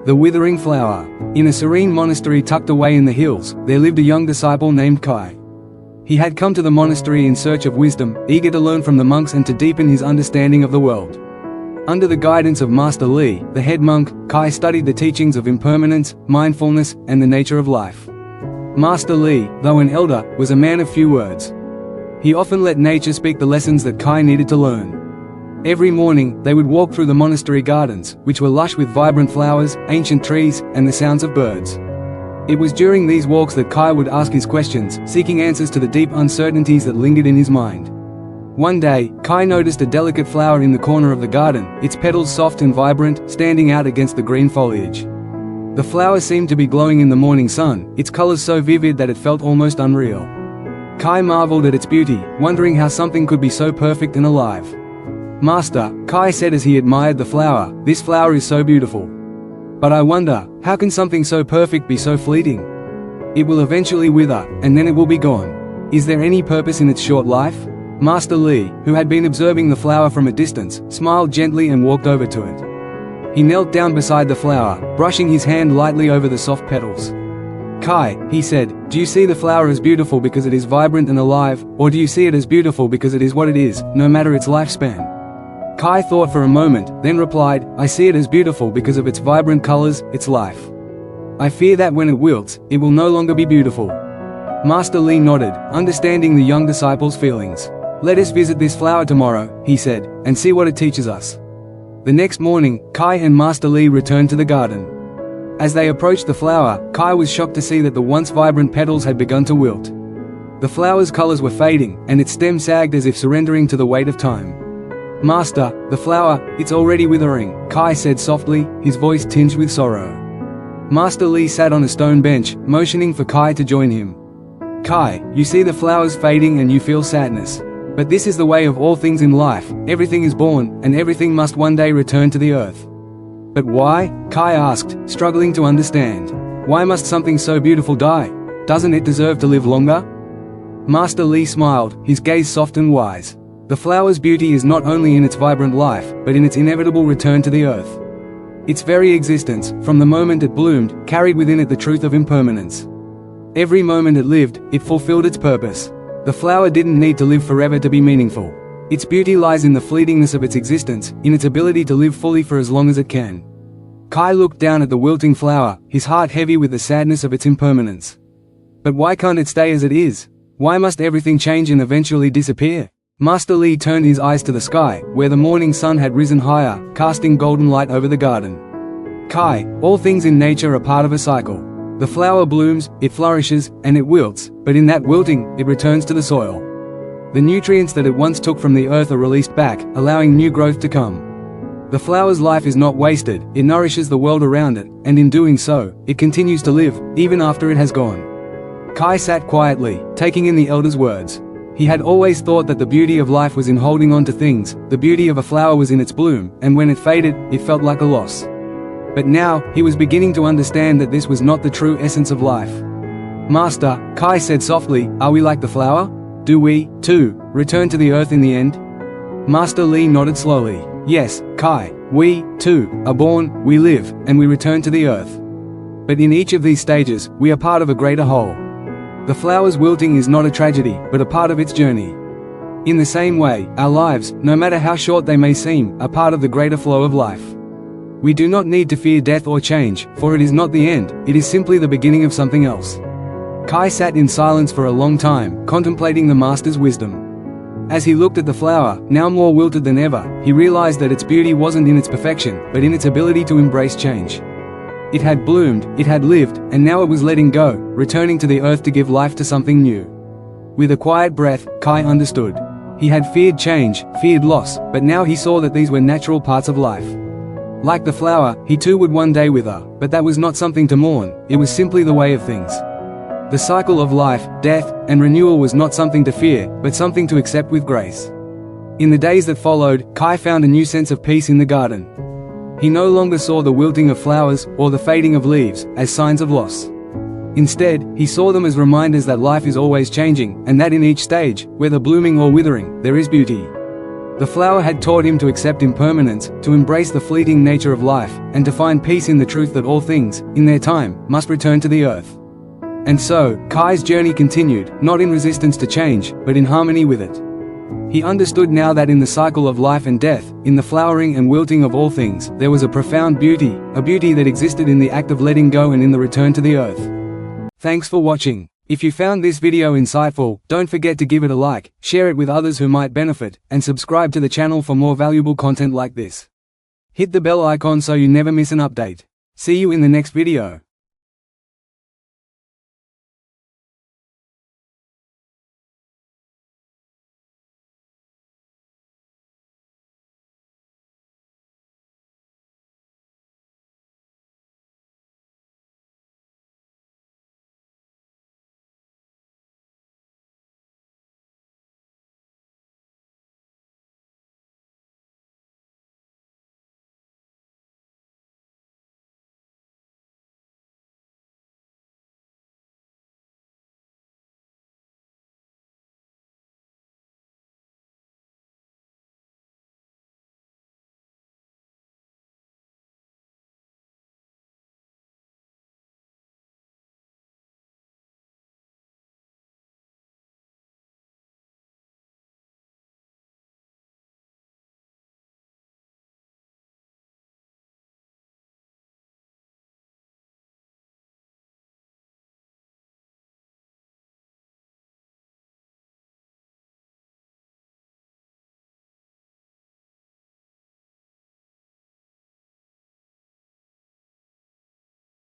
The Withering Flower. In a serene monastery tucked away in the hills, there lived a young disciple named Kai. He had come to the monastery in search of wisdom, eager to learn from the monks and to deepen his understanding of the world. Under the guidance of Master Li, the head monk, Kai studied the teachings of impermanence, mindfulness, and the nature of life. Master Li, though an elder, was a man of few words. He often let nature speak the lessons that Kai needed to learn. Every morning, they would walk through the monastery gardens, which were lush with vibrant flowers, ancient trees, and the sounds of birds. It was during these walks that Kai would ask his questions, seeking answers to the deep uncertainties that lingered in his mind. One day, Kai noticed a delicate flower in the corner of the garden, its petals soft and vibrant, standing out against the green foliage. The flower seemed to be glowing in the morning sun, its colors so vivid that it felt almost unreal. Kai marveled at its beauty, wondering how something could be so perfect and alive. "Master," Kai said as he admired the flower, "this flower is so beautiful. But I wonder, how can something so perfect be so fleeting? It will eventually wither, and then it will be gone. Is there any purpose in its short life?" Master Li, who had been observing the flower from a distance, smiled gently and walked over to it. He knelt down beside the flower, brushing his hand lightly over the soft petals. "Kai," he said, "do you see the flower as beautiful because it is vibrant and alive, or do you see it as beautiful because it is what it is, no matter its lifespan?" Kai thought for a moment, then replied, "I see it as beautiful because of its vibrant colors, its life. I fear that when it wilts, it will no longer be beautiful." Master Li nodded, understanding the young disciple's feelings. "Let us visit this flower tomorrow," he said, "and see what it teaches us." The next morning, Kai and Master Li returned to the garden. As they approached the flower, Kai was shocked to see that the once vibrant petals had begun to wilt. The flower's colors were fading, and its stem sagged as if surrendering to the weight of time. "Master, the flower, it's already withering," Kai said softly, his voice tinged with sorrow. Master Li sat on a stone bench, motioning for Kai to join him. "Kai, you see the flowers fading and you feel sadness. But this is the way of all things in life, everything is born, and everything must one day return to the earth." "But why?" Kai asked, struggling to understand. "Why must something so beautiful die? Doesn't it deserve to live longer?" Master Li smiled, his gaze soft and wise. "The flower's beauty is not only in its vibrant life, but in its inevitable return to the earth. Its very existence, from the moment it bloomed, carried within it the truth of impermanence. Every moment it lived, it fulfilled its purpose. The flower didn't need to live forever to be meaningful. Its beauty lies in the fleetingness of its existence, in its ability to live fully for as long as it can." Kai looked down at the wilting flower, his heart heavy with the sadness of its impermanence. "But why can't it stay as it is? Why must everything change and eventually disappear?" Master Li turned his eyes to the sky, where the morning sun had risen higher, casting golden light over the garden. "Kai, all things in nature are part of a cycle. The flower blooms, it flourishes, and it wilts, but in that wilting, it returns to the soil. The nutrients that it once took from the earth are released back, allowing new growth to come. The flower's life is not wasted, it nourishes the world around it, and in doing so, it continues to live, even after it has gone." Kai sat quietly, taking in the elder's words. He had always thought that the beauty of life was in holding on to things, the beauty of a flower was in its bloom, and when it faded, it felt like a loss. But now, he was beginning to understand that this was not the true essence of life. "Master," Kai said softly, "are we like the flower? Do we, too, return to the earth in the end?" Master Li nodded slowly. "Yes, Kai, we, too, are born, we live, and we return to the earth. But in each of these stages, we are part of a greater whole. The flower's wilting is not a tragedy, but a part of its journey. In the same way, our lives, no matter how short they may seem, are part of the greater flow of life. We do not need to fear death or change, for it is not the end, it is simply the beginning of something else." Kai sat in silence for a long time, contemplating the master's wisdom. As he looked at the flower, now more wilted than ever, he realized that its beauty wasn't in its perfection, but in its ability to embrace change. It had bloomed, it had lived, and now it was letting go, returning to the earth to give life to something new. With a quiet breath, Kai understood. He had feared change, feared loss, but now he saw that these were natural parts of life. Like the flower, he too would one day wither, but that was not something to mourn, it was simply the way of things. The cycle of life, death, and renewal was not something to fear, but something to accept with grace. In the days that followed, Kai found a new sense of peace in the garden. He no longer saw the wilting of flowers, or the fading of leaves, as signs of loss. Instead, he saw them as reminders that life is always changing, and that in each stage, whether blooming or withering, there is beauty. The flower had taught him to accept impermanence, to embrace the fleeting nature of life, and to find peace in the truth that all things, in their time, must return to the earth. And so, Kai's journey continued, not in resistance to change, but in harmony with it. He understood now that in the cycle of life and death, in the flowering and wilting of all things, there was a profound beauty, a beauty that existed in the act of letting go and in the return to the earth. Thanks for watching. If you found this video insightful, don't forget to give it a like, share it with others who might benefit, and subscribe to the channel for more valuable content like this. Hit the bell icon so you never miss an update. See you in the next video.